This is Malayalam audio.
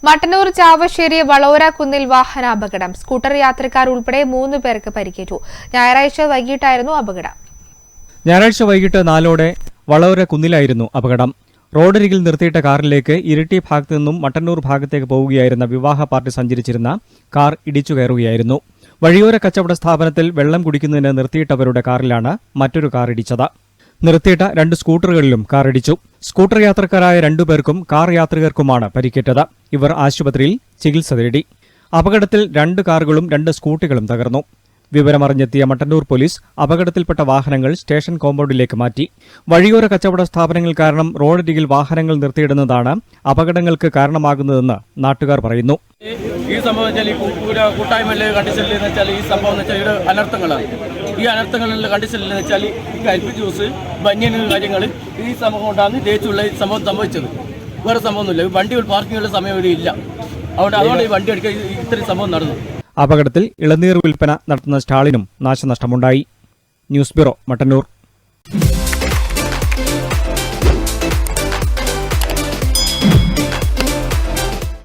മട്ടന്നൂർ ചാവശ്ശേരി വളോര കുന്നിൽ വാഹനാപകടം. സ്കൂട്ടർ യാത്രക്കാർ ഉൾപ്പെടെ 3 പേർക്ക് പരിക്കേറ്റു. ഞായറാഴ്ച വൈകിട്ടായിരുന്നു അപകടം. ഞായറാഴ്ച വൈകിട്ട് 4ഓടെ വളോര കുന്നിലായിരുന്നു അപകടം. റോഡരികിൽ നിർത്തിയിട്ട കാറിലേക്ക് ഇരിട്ടി ഭാഗത്തു നിന്നും മട്ടന്നൂർ ഭാഗത്തേക്ക് പോവുകയായിരുന്ന വിവാഹ പാർട്ടി സഞ്ചരിച്ചിരുന്ന കാർ ഇടിച്ചു കയറുകയായിരുന്നു. വഴിയോര കച്ചവട സ്ഥാപനത്തിൽ വെള്ളം കുടിക്കുന്നതിന് നിർത്തിയിട്ടവരുടെ കാറിലാണ് മറ്റൊരു കാർ ഇടിച്ചത്. നിർത്തിയിട്ട 2 സ്കൂട്ടറുകളിലും കാർ ഇടിച്ചു. സ്കൂട്ടർ യാത്രക്കാരായ 2 പേർക്കും കാർ യാത്രികർക്കുമാണ് പരിക്കേറ്റത്. ഇവർ ആശുപത്രിയിൽ ചികിത്സ തേടി. അപകടത്തിൽ 2 കാറുകളും 2 സ്കൂട്ടികളും തകർന്നു. വിവരമറിഞ്ഞെത്തിയ മട്ടന്നൂർ പോലീസ് അപകടത്തിൽപ്പെട്ട വാഹനങ്ങൾ സ്റ്റേഷൻ കോമ്പൗണ്ടിലേക്ക് മാറ്റി. വഴിയോര കച്ചവട സ്ഥാപനങ്ങൾ കാരണം റോഡരികിൽ വാഹനങ്ങൾ നിർത്തിയിടുന്നതാണ് അപകടങ്ങൾക്ക് കാരണമാകുന്നതെന്ന് നാട്ടുകാർ പറയുന്നു. ഈ സംഭവം കൂട്ടായ്മയിലെ കണ്ടീഷനിൽ ഈ സംഭവം അനർത്ഥങ്ങളാണ്. ഈ അനർത്ഥങ്ങളിലെ കണ്ടീഷനിൽ വെച്ചാൽ ഈ കരിപ്പ് ജ്യൂസ് ബനിയൻ കാര്യങ്ങൾ ഈ സംഭവം കൊണ്ടാണ് തേച്ചുള്ള ഈ സംഭവം സംഭവിച്ചത്. വേറെ സംഭവമൊന്നുമില്ല. വണ്ടി പാർക്കിങ്ങുള്ള സമയം ഇവിടെ ഇല്ല. അതുകൊണ്ട് ഈ വണ്ടി എടുക്കാൻ ഇത്രയും സംഭവം നടന്നു. അപകടത്തിൽ ഇളനീർ വിൽപ്പന നടത്തുന്ന സ്റ്റാളിനും നാശനഷ്ടമുണ്ടായി. News bureau, Mattannur.